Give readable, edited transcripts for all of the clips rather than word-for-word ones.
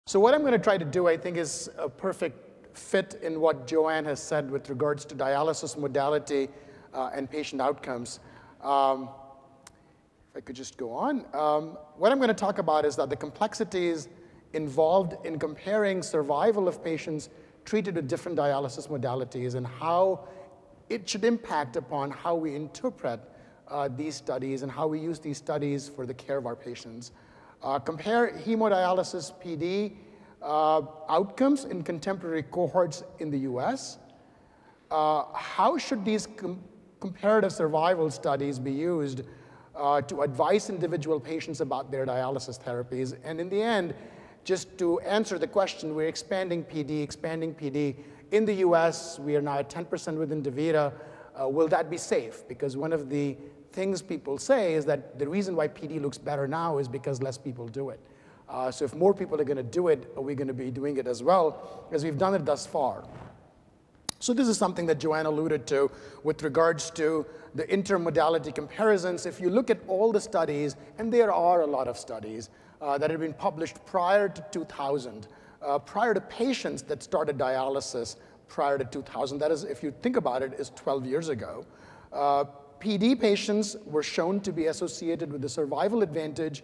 So what I'm going to try to do, I think, is a perfect fit in what Joanne has said with regards to dialysis modality and patient outcomes. If I could just go on. What I'm going to talk about is that the complexities involved in comparing survival of patients treated with different dialysis modalities and how it should impact upon how we interpret these studies and how we use these studies for the care of our patients. Compare hemodialysis PD outcomes in contemporary cohorts in the US. How should these comparative survival studies be used to advise individual patients about their dialysis therapies? And in the end, just to answer the question, we're expanding PD. In the US, we are now at 10% within DaVita. Will that be safe? Because one of the things people say is that the reason why PD looks better now is because less people do it. So if more people are going to do it, are we going to be doing it as well as we've done it thus far? So this is something that Joanne alluded to with regards to the intermodality comparisons. If you look at all the studies, and there are a lot of studies that have been published prior to 2000, prior to patients that started dialysis prior to 2000, that is, if you think about it, is 12 years ago, PD patients were shown to be associated with the survival advantage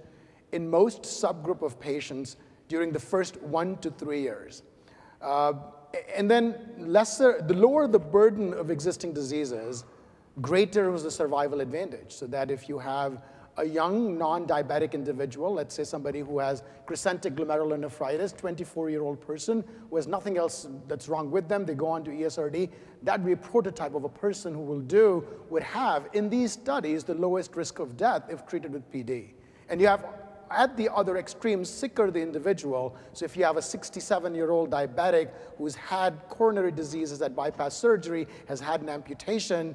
in most subgroup of patients during the first 1 to 3 years. And then the lower the burden of existing diseases, greater was the survival advantage. So that if you have a young non-diabetic individual, let's say somebody who has crescentic glomerulonephritis, 24-year-old person who has nothing else that's wrong with them, they go on to ESRD, that'd be a prototype of a person who would have, in these studies, the lowest risk of death if treated with PD. And you have, at the other extreme, sicker the individual. So if you have a 67-year-old diabetic who's had coronary disease, has had bypass surgery, has had an amputation,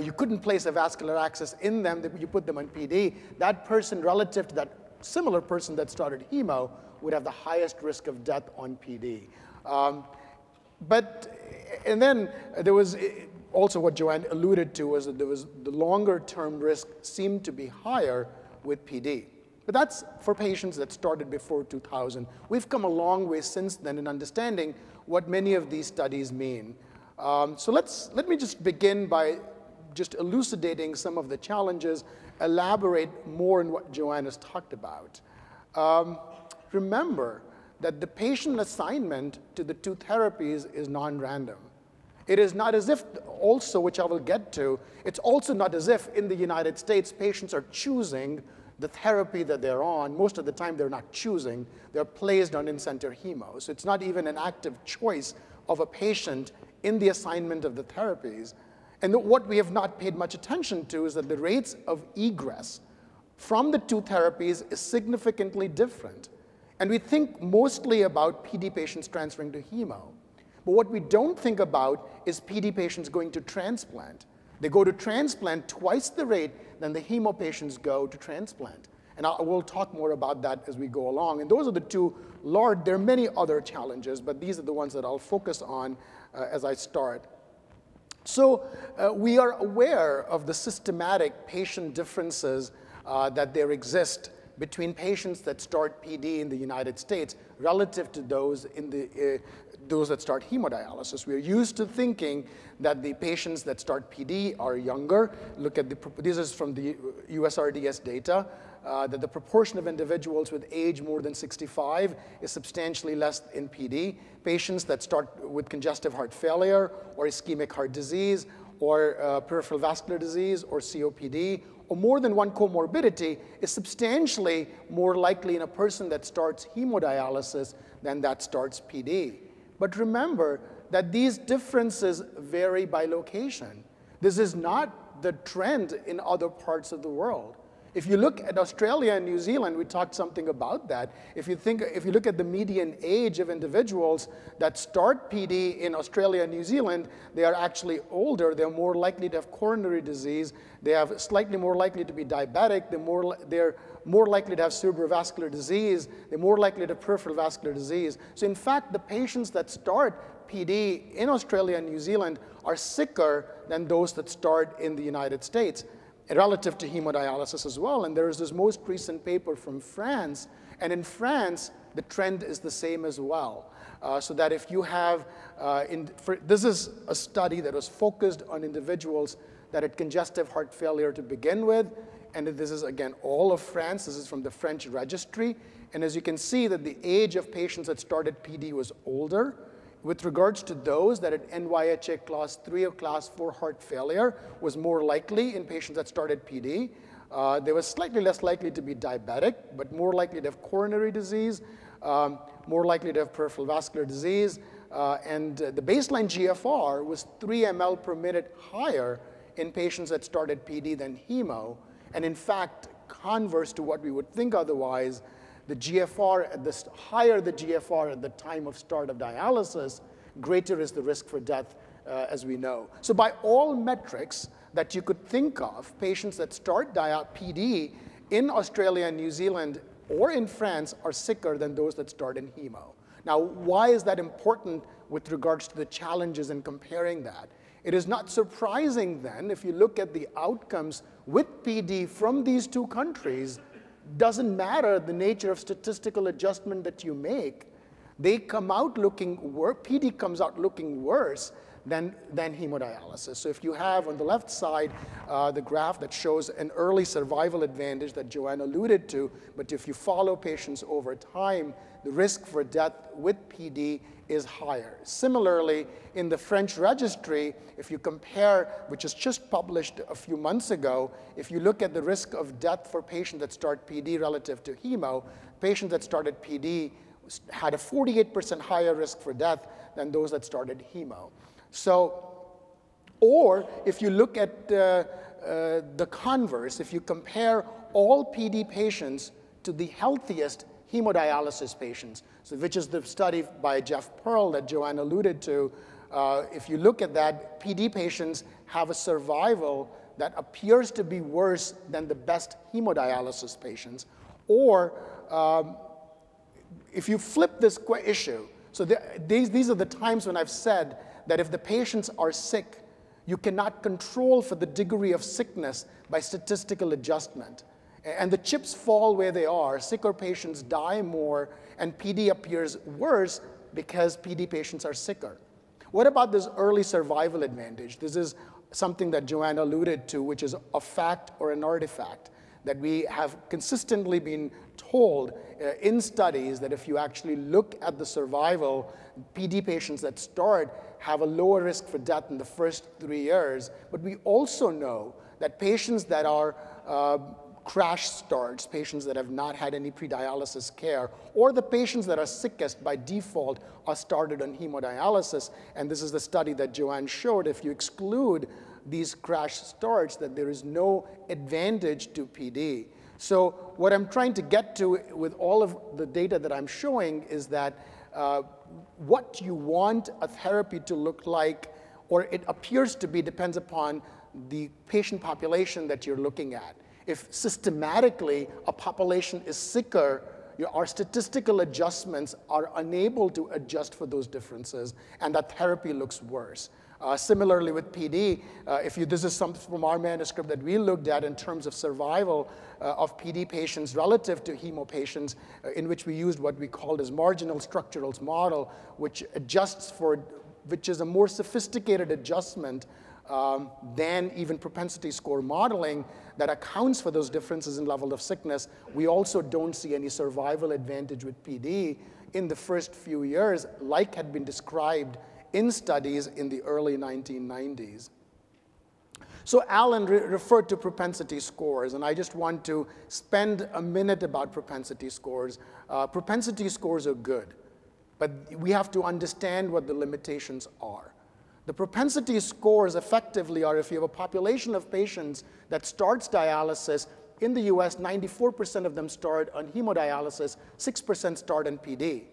you couldn't place a vascular access in them, you put them on PD, that person relative to that similar person that started hemo would have the highest risk of death on PD. And then there was also what Joanne alluded to was that there was the longer term risk seemed to be higher with PD. But that's for patients that started before 2000. We've come a long way since then in understanding what many of these studies mean. So let me just begin by just elucidating some of the challenges, elaborate more on what Joanne has talked about. Remember that the patient assignment to the two therapies is non-random. It is not as if also, which I will get to, it's also not as if in the United States patients are choosing the therapy that they're on. Most of the time they're not choosing, they're placed on in-center hemo. So it's not even an active choice of a patient in the assignment of the therapies. And what we have not paid much attention to is that the rates of egress from the two therapies is significantly different. And we think mostly about PD patients transferring to hemo. But what we don't think about is PD patients going to transplant. They go to transplant twice the rate than the hemo patients go to transplant. And we'll talk more about that as we go along. And those are the two large, there are many other challenges, but these are the ones that I'll focus on as I start. So we are aware of the systematic patient differences that there exist between patients that start PD in the United States relative to those those that start hemodialysis. We're used to thinking that the patients that start PD are younger. Look at this is from the USRDS data, that the proportion of individuals with age more than 65 is substantially less in PD. Patients that start with congestive heart failure or ischemic heart disease or peripheral vascular disease or COPD or more than one comorbidity is substantially more likely in a person that starts hemodialysis than that starts PD. But remember that these differences vary by location. This is not the trend in other parts of the world. If you look at Australia and New Zealand, we talked something about that. If you look at the median age of individuals that start PD in Australia and New Zealand, they are actually older. They're more likely to have coronary disease. They have slightly more likely to be diabetic. They're more likely to have cerebrovascular disease. They're more likely to have peripheral vascular disease. So in fact, the patients that start PD in Australia and New Zealand are sicker than those that start in the United States, relative to hemodialysis as well. And there is this most recent paper from France. And in France, the trend is the same as well. So that if you have, this is a study that was focused on individuals that had congestive heart failure to begin with, and this is, again, all of France. This is from the French registry. And as you can see, that the age of patients that started PD was older. With regards to those that had NYHA class 3 or class 4 heart failure was more likely in patients that started PD. They were slightly less likely to be diabetic, but more likely to have coronary disease, more likely to have peripheral vascular disease, and the baseline GFR was 3 ml per minute higher in patients that started PD than hemo. And in fact, converse to what we would think otherwise, the GFR, the higher the GFR at the time of start of dialysis, greater is the risk for death, as we know. So by all metrics that you could think of, patients that start PD in Australia and New Zealand or in France are sicker than those that start in hemo. Now, why is that important with regards to the challenges in comparing that? It is not surprising then, if you look at the outcomes with PD from these two countries, doesn't matter the nature of statistical adjustment that you make, they come out looking worse, PD comes out looking worse than hemodialysis. So if you have on the left side the graph that shows an early survival advantage that Joanne alluded to, but if you follow patients over time, the risk for death with PD is higher. Similarly, in the French registry, if you compare, which is just published a few months ago, if you look at the risk of death for patients that start PD relative to hemo, patients that started PD had a 48% higher risk for death than those that started hemo. So, or if you look at the converse, if you compare all PD patients to the healthiest hemodialysis patients, so which is the study by Jeff Pearl that Joanne alluded to, if you look at that, PD patients have a survival that appears to be worse than the best hemodialysis patients. Or if you flip this issue, so these are the times when I've said that if the patients are sick, you cannot control for the degree of sickness by statistical adjustment. And the chips fall where they are. Sicker patients die more, and PD appears worse because PD patients are sicker. What about this early survival advantage? This is something that Joanne alluded to, which is a fact or an artifact that we have consistently been told in studies that if you actually look at the survival, PD patients that start have a lower risk for death in the first 3 years. But we also know that patients that are crash starts, patients that have not had any pre-dialysis care, or the patients that are sickest by default are started on hemodialysis. And this is the study that Joanne showed. If you exclude these crash starts, that there is no advantage to PD. So what I'm trying to get to with all of the data that I'm showing is that what you want a therapy to look like, or it appears to be, depends upon the patient population that you're looking at. If systematically a population is sicker, our statistical adjustments are unable to adjust for those differences, and that therapy looks worse. Similarly with PD, this is something from our manuscript that we looked at in terms of survival of PD patients relative to hemo patients, in which we used what we called as marginal structurals model, which is a more sophisticated adjustment than even propensity score modeling that accounts for those differences in level of sickness. We also don't see any survival advantage with PD in the first few years, like had been described in studies in the early 1990s. So Alan referred to propensity scores, and I just want to spend a minute about propensity scores. Propensity scores are good, but we have to understand what the limitations are. The propensity scores effectively are if you have a population of patients that starts dialysis. In the US, 94% of them start on hemodialysis, 6% start on PD.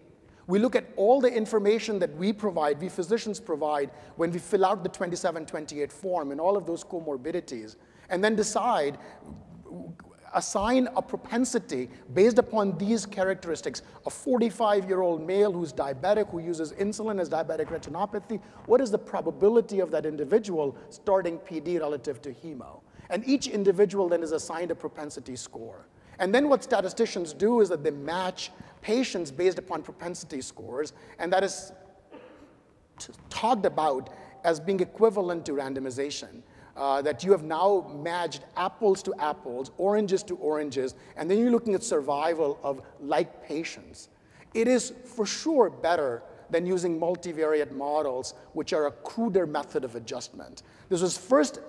We look at all the information that we physicians provide, when we fill out the 2728 form and all of those comorbidities, and then decide, assign a propensity based upon these characteristics. A 45-year-old male who's diabetic, who uses insulin, has diabetic retinopathy, what is the probability of that individual starting PD relative to hemo? And each individual then is assigned a propensity score. And then what statisticians do is that they match patients based upon propensity scores, and that is talked about as being equivalent to randomization. That you have now matched apples to apples, oranges to oranges, and then you're looking at survival of like patients. It is for sure better than using multivariate models, which are a cruder method of adjustment. This was first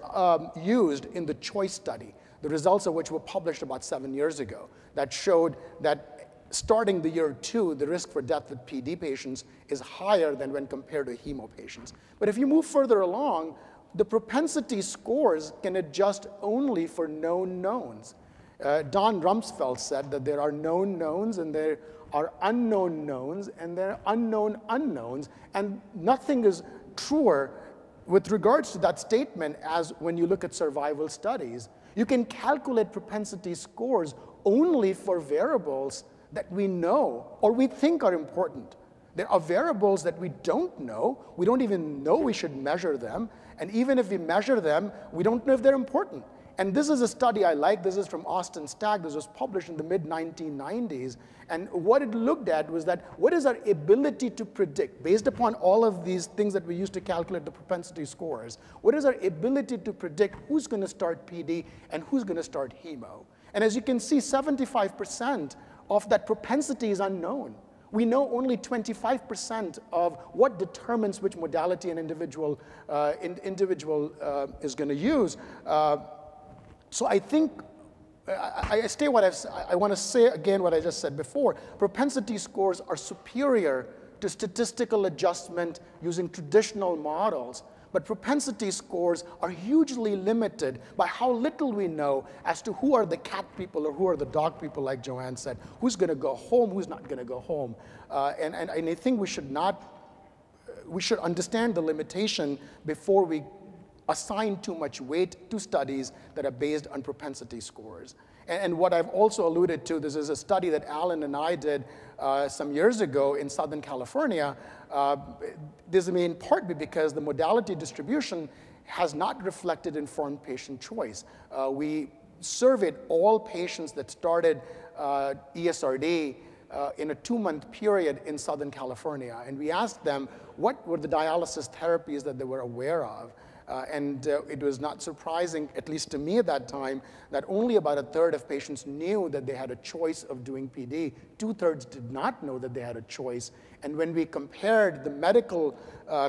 used in the CHOICE study, the results of which were published about 7 years ago, that showed that starting the year 2, the risk for death with PD patients is higher than when compared to hemo patients. But if you move further along, the propensity scores can adjust only for known knowns. Don Rumsfeld said that there are known knowns and there are unknown knowns and there are unknown unknowns, and nothing is truer with regards to that statement as when you look at survival studies. You can calculate propensity scores only for variables that we know or we think are important. There are variables that we don't know. We don't even know we should measure them. And even if we measure them, we don't know if they're important. And this is a study I like. This is from Austin Stagg. This was published in the mid-1990s. And what it looked at was that what is our ability to predict, based upon all of these things that we use to calculate the propensity scores, what is our ability to predict who's going to start PD and who's going to start hemo? And as you can see, 75% of that propensity is unknown. We know only 25% of what determines which modality an individual is going to use. So I think, I want to say again what I just said before. Propensity scores are superior to statistical adjustment using traditional models. But propensity scores are hugely limited by how little we know as to who are the cat people or who are the dog people, like Joanne said. Who's going to go home, who's not going to go home. And I think we should understand the limitation before we assign too much weight to studies that are based on propensity scores. And what I've also alluded to, this is a study that Alan and I did some years ago in Southern California. This may in part be because the modality distribution has not reflected informed patient choice. We surveyed all patients that started ESRD in a 2-month period in Southern California. And we asked them what were the dialysis therapies that they were aware of. And it was not surprising, at least to me at that time, that only about 1/3 of patients knew that they had a choice of doing PD. 2/3 did not know that they had a choice. And when we compared the medical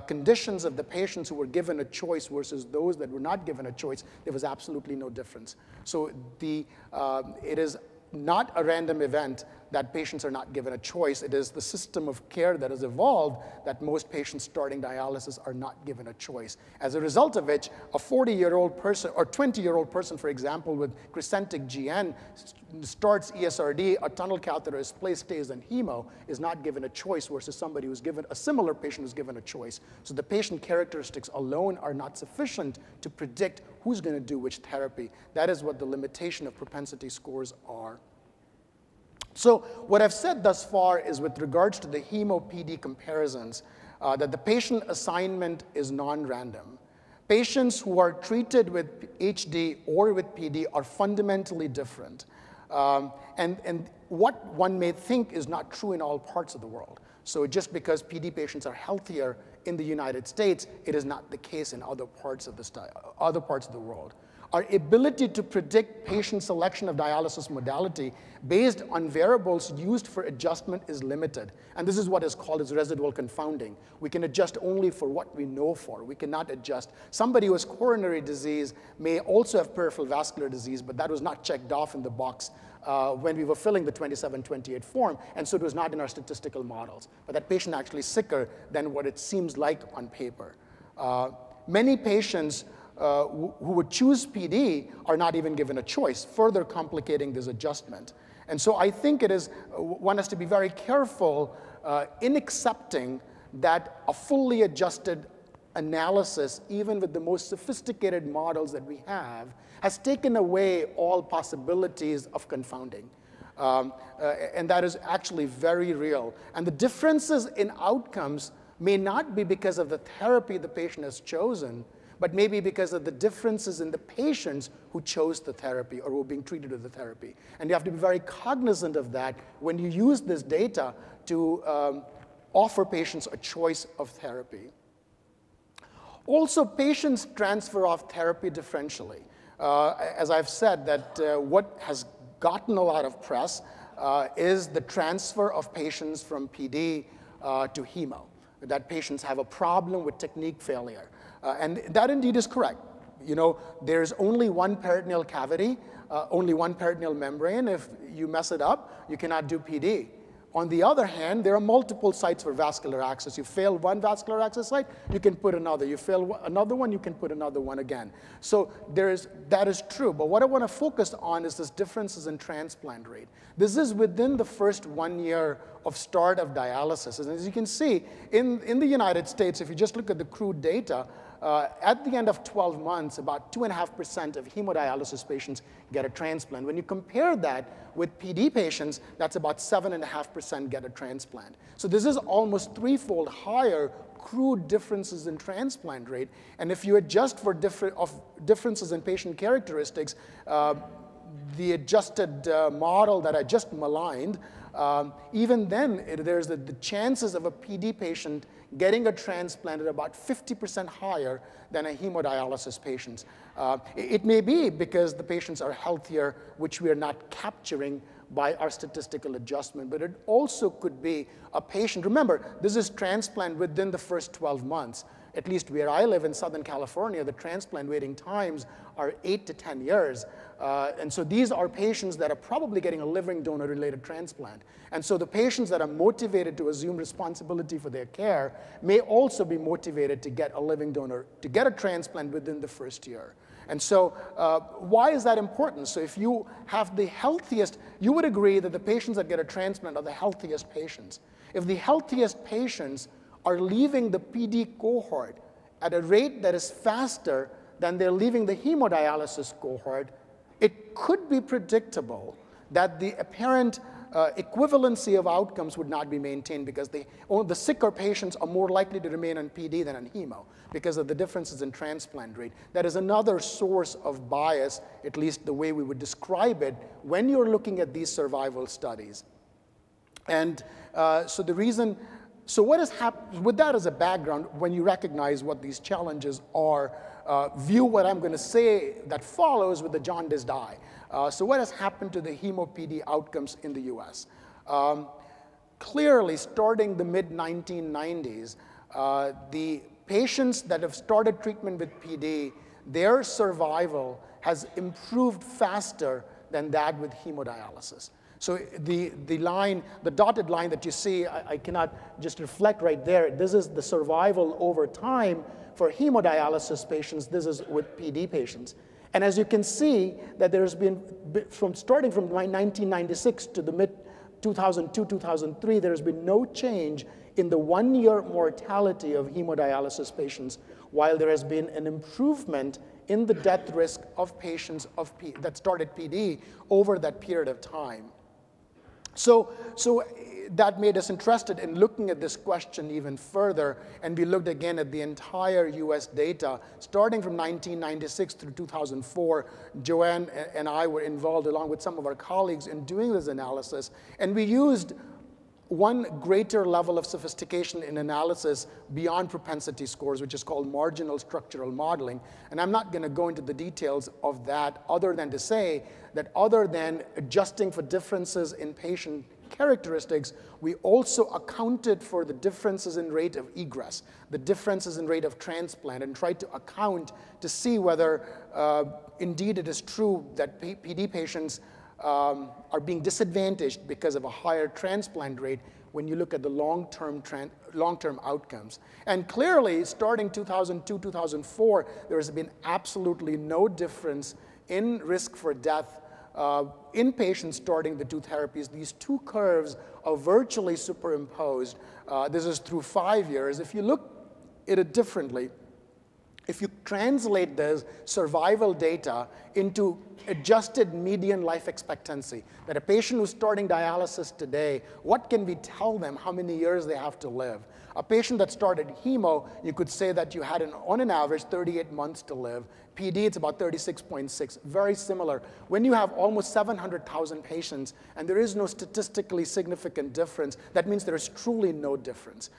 conditions of the patients who were given a choice versus those that were not given a choice, there was absolutely no difference. So it is not a random event that patients are not given a choice. It is the system of care that has evolved that most patients starting dialysis are not given a choice. As a result of which, a 40-year-old person or 20-year-old person, for example, with crescentic GN starts ESRD, a tunnel catheter is placed, stays in hemo, is not given a choice versus somebody who's given, a similar patient who's given a choice. So the patient characteristics alone are not sufficient to predict who's going to do which therapy. That is what the limitation of propensity scores are. So what I've said thus far is with regards to the hemo-PD comparisons, that the patient assignment is non-random. Patients who are treated with HD or with PD are fundamentally different. And what one may think is not true in all parts of the world. So just because PD patients are healthier in the United States, it is not the case in other parts of the world. Our ability to predict patient selection of dialysis modality based on variables used for adjustment is limited. And this is what is called as residual confounding. We can adjust only for what we know for. We cannot adjust. Somebody who has coronary disease may also have peripheral vascular disease, but that was not checked off in the box when we were filling the 2728 form, and so it was not in our statistical models. But that patient actually sicker than what it seems like on paper. Many patients who would choose PD are not even given a choice, further complicating this adjustment. And so I think it is, one has to be very careful in accepting that a fully adjusted analysis, even with the most sophisticated models that we have, has taken away all possibilities of confounding. And that is actually very real. And the differences in outcomes may not be because of the therapy the patient has chosen, but maybe because of the differences in the patients who chose the therapy or who were being treated with the therapy. And you have to be very cognizant of that when you use this data to offer patients a choice of therapy. Also, patients transfer off therapy differentially. As I've said, that what has gotten a lot of press is the transfer of patients from PD to hemo, that patients have a problem with technique failure. And that indeed is correct. You know, there's only one peritoneal cavity, only one peritoneal membrane. If you mess it up, you cannot do PD. On the other hand, there are multiple sites for vascular access. You fail one vascular access site, you can put another. You fail another one, you can put another one again. So that is true. But what I want to focus on is this differences in transplant rate. This is within the first 1 year of start of dialysis. And as you can see, in the United States, if you just look at the crude data, at the end of 12 months, about 2.5% of hemodialysis patients get a transplant. When you compare that with PD patients, that's about 7.5% get a transplant. So this is almost threefold higher crude differences in transplant rate. And if you adjust for differences in patient characteristics, the adjusted model that I just maligned, even then, there's the chances of a PD patient getting a transplant at about 50% higher than a hemodialysis patient. It may be because the patients are healthier, which we are not capturing by our statistical adjustment, but it also could be a patient. Remember, this is transplant within the first 12 months. At least where I live in Southern California, the transplant waiting times are 8 to 10 years. And so these are patients that are probably getting a living donor-related transplant. And so the patients that are motivated to assume responsibility for their care may also be motivated to get a living donor, to get a transplant within the first year. And so why is that important? So if you have the healthiest, you would agree that the patients that get a transplant are the healthiest patients. If the healthiest patients are leaving the PD cohort at a rate that is faster than they're leaving the hemodialysis cohort, it could be predictable that the apparent equivalency of outcomes would not be maintained because the sicker patients are more likely to remain on PD than on hemo because of the differences in transplant rate. That is another source of bias, at least the way we would describe it, when you're looking at these survival studies. And so the reason, so what has happened, with that as a background, when you recognize what these challenges are, view what I'm going to say that follows with the jaundice dye. So what has happened to the hemo-PD outcomes in the US? Clearly, starting the mid-1990s, the patients that have started treatment with PD, their survival has improved faster than that with hemodialysis. So the dotted line that you see, I cannot just reflect right there. This is the survival over time for hemodialysis patients. This is with PD patients. And as you can see, that there's been, starting from 1996 to the mid-2002, 2003, there's been no change in the 1-year mortality of hemodialysis patients, while there has been an improvement in the death risk of patients that started PD over that period of time. So that made us interested in looking at this question even further, and we looked again at the entire US data, starting from 1996 through 2004. Joanne and I were involved, along with some of our colleagues, in doing this analysis, and we used one greater level of sophistication in analysis beyond propensity scores, which is called marginal structural modeling. And I'm not going to go into the details of that other than to say that other than adjusting for differences in patient characteristics, we also accounted for the differences in rate of egress, the differences in rate of transplant, and tried to account to see whether indeed it is true that PD patients are being disadvantaged because of a higher transplant rate when you look at the long-term outcomes. And clearly, starting 2002, 2004, there has been absolutely no difference in risk for death in patients starting the two therapies. These two curves are virtually superimposed. This is through 5 years. If you look at it differently, if you translate the survival data into adjusted median life expectancy, that a patient who's starting dialysis today, what can we tell them how many years they have to live? A patient that started hemo, you could say that you had, on an average, 38 months to live. PD, it's about 36.6, very similar. When you have almost 700,000 patients and there is no statistically significant difference, that means there is truly no difference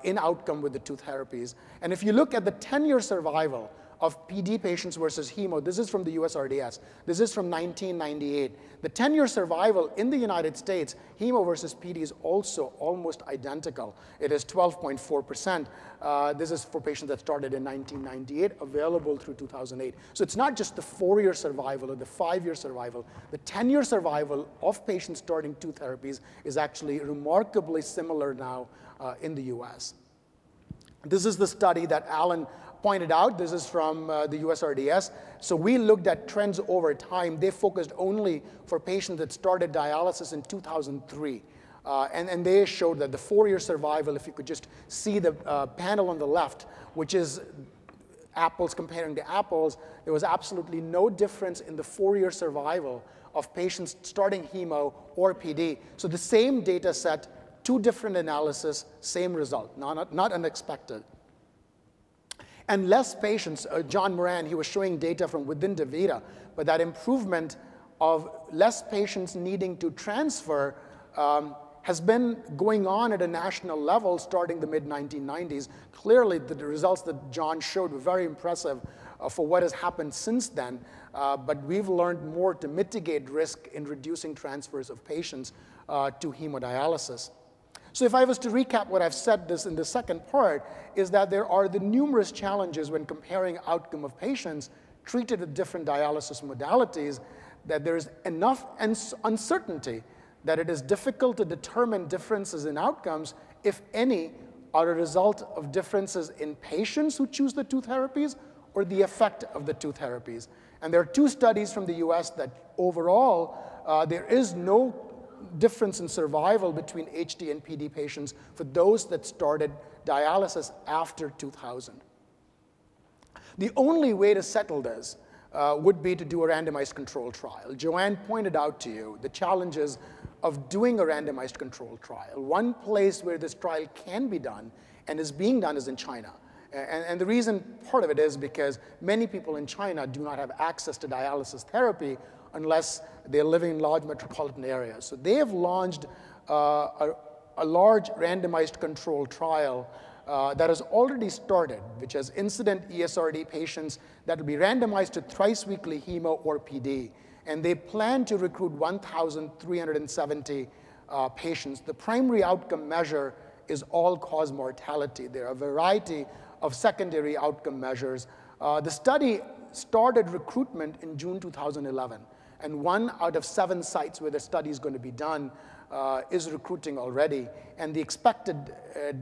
in outcome with the two therapies. And if you look at the 10-year survival of PD patients versus hemo, this is from the USRDS, this is from 1998. The 10-year survival in the United States, hemo versus PD is also almost identical. It is 12.4%. This is for patients that started in 1998, available through 2008. So it's not just the 4-year survival or the 5-year survival. The 10-year survival of patients starting two therapies is actually remarkably similar now in the US. This is the study that Alan pointed out. This is from the USRDS. So we looked at trends over time. They focused only for patients that started dialysis in 2003. And they showed that the 4-year survival, if you could just see the panel on the left, which is apples comparing to apples, there was absolutely no difference in the 4-year survival of patients starting hemo or PD. So the same data set, two different analysis, same result, not unexpected. And less patients, John Moran, he was showing data from within DaVita, but that improvement of less patients needing to transfer has been going on at a national level starting the mid-1990s. Clearly, the results that John showed were very impressive for what has happened since then, but we've learned more to mitigate risk in reducing transfers of patients to hemodialysis. So if I was to recap what I've said this in the second part, is that there are the numerous challenges when comparing outcome of patients treated with different dialysis modalities, that there is enough uncertainty that it is difficult to determine differences in outcomes, if any, are a result of differences in patients who choose the two therapies or the effect of the two therapies. And there are two studies from the US that overall there is no difference in survival between HD and PD patients for those that started dialysis after 2000. The only way to settle this would be to do a randomized control trial. Joanne pointed out to you the challenges of doing a randomized control trial. One place where this trial can be done and is being done is in China. And the reason part of it is because many people in China do not have access to dialysis therapy unless they're living in large metropolitan areas. So they have launched a large randomized control trial that has already started, which has incident ESRD patients that will be randomized to thrice-weekly hemo or PD. And they plan to recruit 1,370 patients. The primary outcome measure is all-cause mortality. There are a variety of secondary outcome measures. The study started recruitment in June 2011. And 1 out of 7 sites where the study is going to be done is recruiting already. And the expected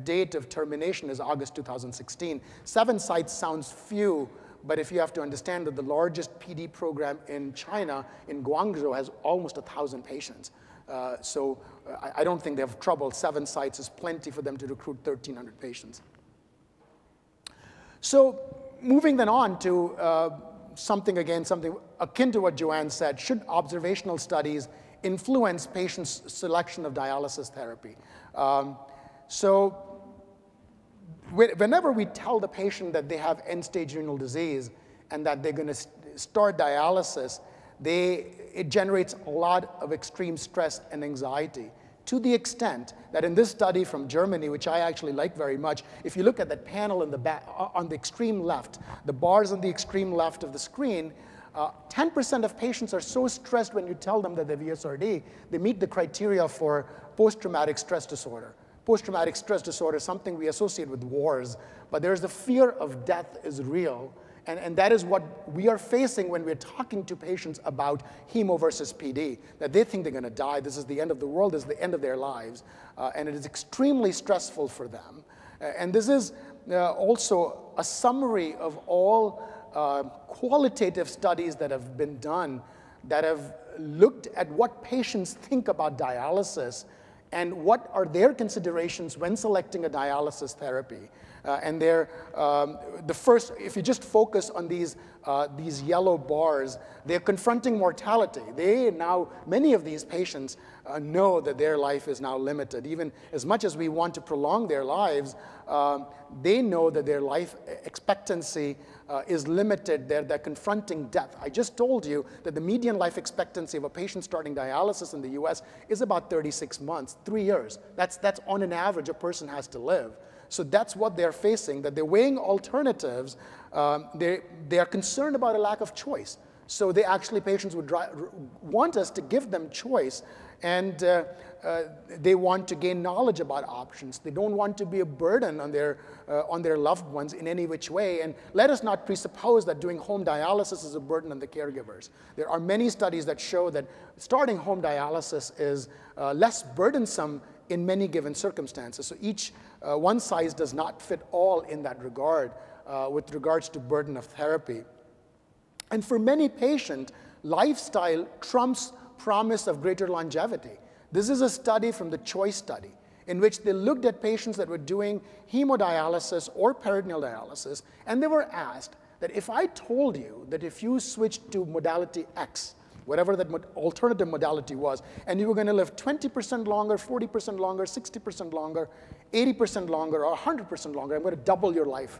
date of termination is August 2016. 7 sites sounds few, but if you have to understand that the largest PD program in China, in Guangzhou, has almost 1,000 patients. So I don't think they have trouble. 7 sites is plenty for them to recruit 1,300 patients. So moving then on to something akin to what Joanne said, should observational studies influence patients' selection of dialysis therapy? So whenever we tell the patient that they have end-stage renal disease and that they're going to start dialysis, it generates a lot of extreme stress and anxiety, to the extent that in this study from Germany, which I actually like very much, if you look at that panel in the back, on the extreme left, the bars on the extreme left of the screen, 10% of patients are so stressed when you tell them that they have ESRD, they meet the criteria for post-traumatic stress disorder. Post-traumatic stress disorder is something we associate with wars, but there's the fear of death is real. And that is what we are facing when we're talking to patients about hemo versus PD, that they think they're going to die. This is the end of the world. This is the end of their lives. And it is extremely stressful for them. And this is also a summary of all qualitative studies that have been done that have looked at what patients think about dialysis and what are their considerations when selecting a dialysis therapy. And they're, the first, if you just focus on these yellow bars, they're confronting mortality. They now, many of these patients know that their life is now limited. Even as much as we want to prolong their lives, they know that their life expectancy is limited. They're confronting death. I just told you that the median life expectancy of a patient starting dialysis in the US is about 36 months, 3 years. That's on an average a person has to live. So that's what they're facing, that they're weighing alternatives. They are concerned about a lack of choice. So they actually, patients would want us to give them choice, and they want to gain knowledge about options. They don't want to be a burden on their loved ones in any which way. And let us not presuppose that doing home dialysis is a burden on the caregivers. There are many studies that show that starting home dialysis is less burdensome in many given circumstances. So one size does not fit all in that regard with regards to burden of therapy. And for many patients, lifestyle trumps promise of greater longevity. This is a study from the CHOICE study in which they looked at patients that were doing hemodialysis or peritoneal dialysis, and they were asked that if I told you that if you switched to modality X, whatever that alternative modality was, and you were going to live 20% longer, 40% longer, 60% longer, 80% longer, or 100% longer, I'm going to double your life.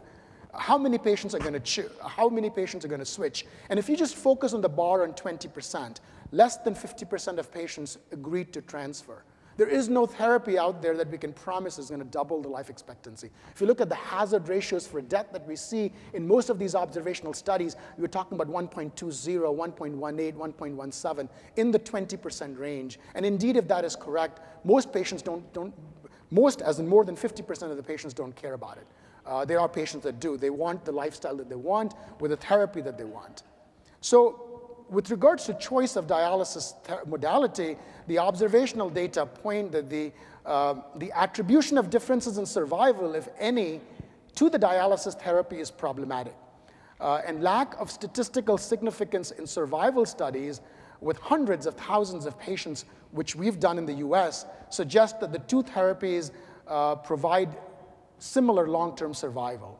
How many patients are going to choose? How many patients are going to switch? And if you just focus on the bar on 20%, less than 50% of patients agreed to transfer. There is no therapy out there that we can promise is going to double the life expectancy. If you look at the hazard ratios for death that we see in most of these observational studies, we're talking about 1.20, 1.18, 1.17, in the 20% range. And indeed, if that is correct, most patients most, as in more than 50% of the patients don't care about it. There are patients that do. They want the lifestyle that they want with the therapy that they want. So with regards to choice of dialysis modality, the observational data point that the attribution of differences in survival, if any, to the dialysis therapy is problematic. And lack of statistical significance in survival studies with hundreds of thousands of patients, which we've done in the US, suggests that the two therapies provide similar long-term survival.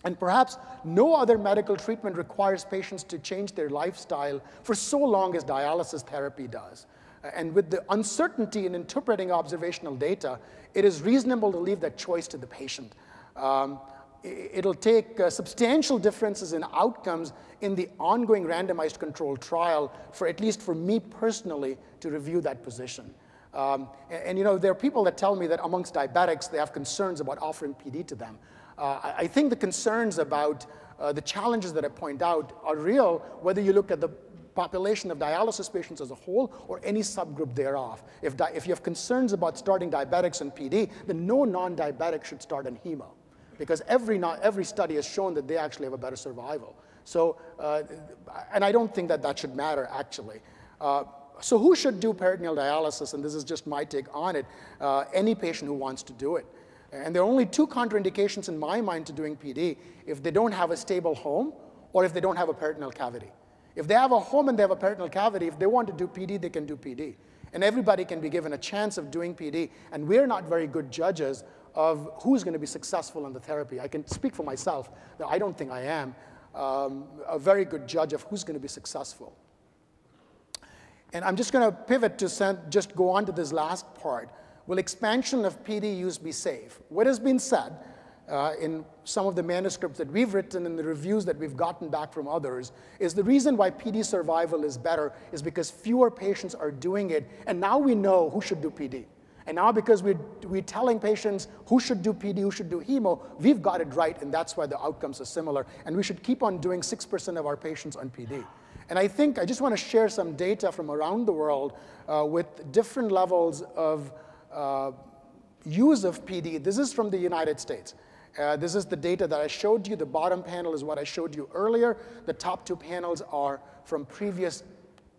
And perhaps no other medical treatment requires patients to change their lifestyle for so long as dialysis therapy does. And with the uncertainty in interpreting observational data, it is reasonable to leave that choice to the patient. It'll take substantial differences in outcomes in the ongoing randomized controlled trial for, at least for me personally, to review that position. And you know, there are people that tell me that amongst diabetics, they have concerns about offering PD to them. I think the concerns about the challenges that I point out are real, whether you look at the population of dialysis patients as a whole or any subgroup thereof. If you have concerns about starting diabetics on PD, then no non-diabetic should start on hemo, because every study has shown that they actually have a better survival. So, and I don't think that that should matter, actually. So who should do peritoneal dialysis? And this is just my take on it. Any patient who wants to do it. And there are only two contraindications in my mind to doing PD: if they don't have a stable home or if they don't have a peritoneal cavity. If they have a home and they have a peritoneal cavity, if they want to do PD, they can do PD. And everybody can be given a chance of doing PD. And we're not very good judges of who's going to be successful in the therapy. I can speak for myself that I don't think I am a very good judge of who's going to be successful. And I'm just going to pivot to just go on to this last part. Will expansion of PD use be safe? What has been said in some of the manuscripts that we've written and the reviews that we've gotten back from others is the reason why PD survival is better is because fewer patients are doing it, and now we know who should do PD. And now because we're telling patients who should do PD, who should do hemo, we've got it right, and that's why the outcomes are similar. And we should keep on doing 6% of our patients on PD. And I think I just want to share some data from around the world with different levels of use of PD. This is from the United States. This is the data that I showed you. The bottom panel is what I showed you earlier. The top two panels are from previous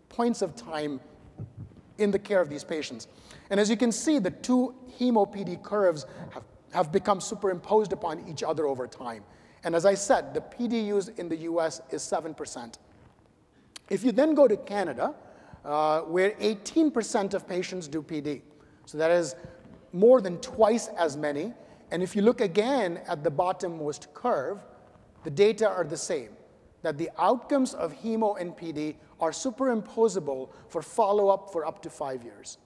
points of time in the care of these patients. And as you can see, the two hemo-PD curves have become superimposed upon each other over time. And as I said, the PD use in the US is 7%. If you then go to Canada, where 18% of patients do PD, So that is more than twice as many. And if you look again at the bottommost curve, the data are the same, that the outcomes of hemo and PD are superimposable for follow-up for up to 5 years.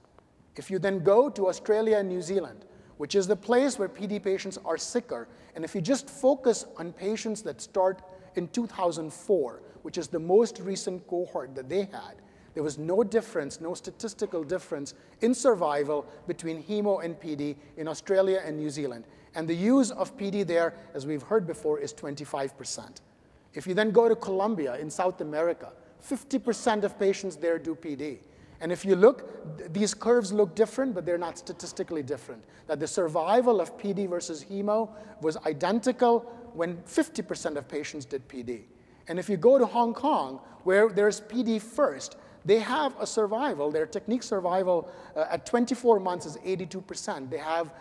If you then go to Australia and New Zealand, which is the place where PD patients are sicker, and if you just focus on patients that start in 2004, which is the most recent cohort that they had, there was no difference, no statistical difference in survival between hemo and PD in Australia and New Zealand. And the use of PD there, as we've heard before, is 25%. If you then go to Colombia in South America, 50% of patients there do PD. And if you look, these curves look different, but they're not statistically different. That the survival of PD versus hemo was identical when 50% of patients did PD. And if you go to Hong Kong, where there's PD first, they have a survival, their technique survival at 24 months is 82%. They have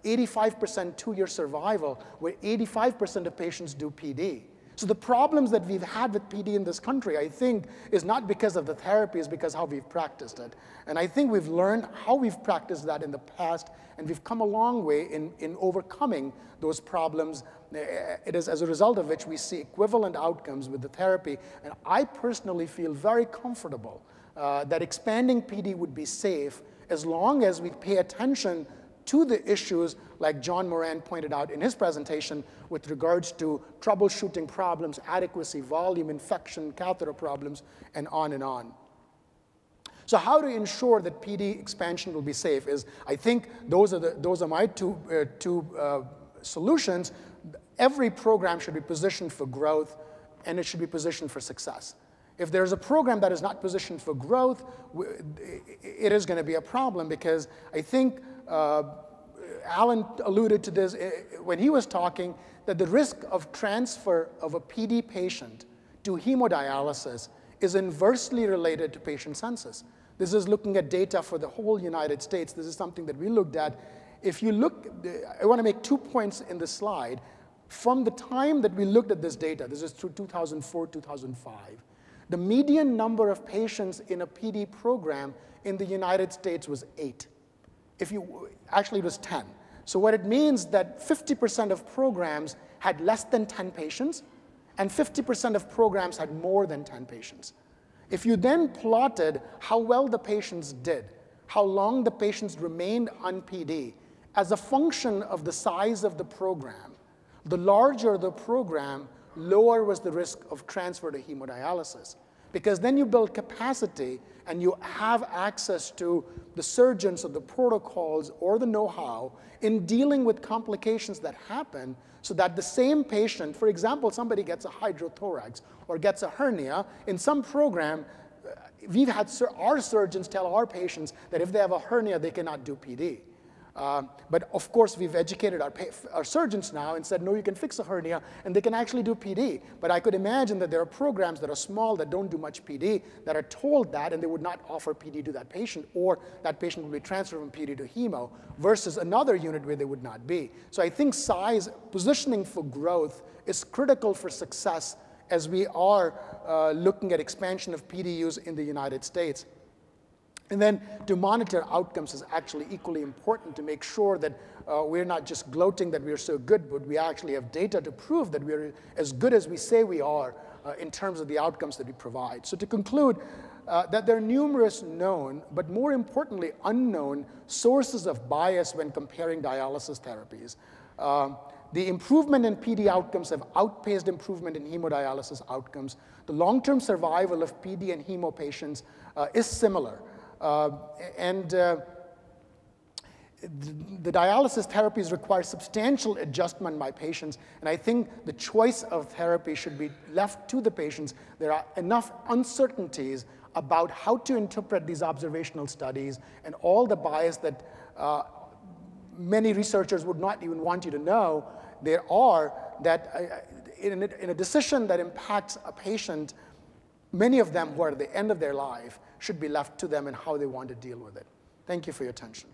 85% 2-year survival, where 85% of patients do PD. So the problems that we've had with PD in this country, I think, is not because of the therapy, it's because how we've practiced it. And I think we've learned how we've practiced that in the past, and we've come a long way in overcoming those problems. It is as a result of which we see equivalent outcomes with the therapy. And I personally feel very comfortable that expanding PD would be safe as long as we pay attention to the issues like John Moran pointed out in his presentation with regards to troubleshooting problems, adequacy, volume, infection, catheter problems, and on and on. So how to ensure that PD expansion will be safe is, I think those are my two solutions. Every program should be positioned for growth, and it should be positioned for success. If there's a program that is not positioned for growth, it is going to be a problem, because I think Alan alluded to this when he was talking, that the risk of transfer of a PD patient to hemodialysis is inversely related to patient census. This is looking at data for the whole United States. This is something that we looked at. If you look, I want to make 2 points in this slide. From the time that we looked at this data, this is through 2004, 2005, the median number of patients in a PD program in the United States was 8. Actually, it was 10. So what it means that 50% of programs had less than 10 patients, and 50% of programs had more than 10 patients. If you then plotted how well the patients did, how long the patients remained on PD, as a function of the size of the program, the larger the program, lower was the risk of transfer to hemodialysis. Because then you build capacity and you have access to the surgeons or the protocols or the know-how in dealing with complications that happen, so that the same patient, for example, somebody gets a hydrothorax or gets a hernia, in some program, we've had our surgeons tell our patients that if they have a hernia, they cannot do PD. But of course, we've educated our surgeons now and said, no, you can fix a hernia, and they can actually do PD. But I could imagine that there are programs that are small that don't do much PD that are told that, and they would not offer PD to that patient, or that patient would be transferred from PD to hemo, versus another unit where they would not be. So I think size, positioning for growth is critical for success as we are looking at expansion of PD use in the United States. And then to monitor outcomes is actually equally important, to make sure that we're not just gloating that we're so good, but we actually have data to prove that we're as good as we say we are in terms of the outcomes that we provide. So to conclude, that there are numerous known, but more importantly unknown, sources of bias when comparing dialysis therapies. The improvement in PD outcomes have outpaced improvement in hemodialysis outcomes. The long-term survival of PD and hemo patients is similar. The dialysis therapies require substantial adjustment by patients, and I think the choice of therapy should be left to the patients. There are enough uncertainties about how to interpret these observational studies and all the bias that many researchers would not even want you to know there are, that in a decision that impacts a patient, many of them who are at the end of their life should be left to them and how they want to deal with it. Thank you for your attention.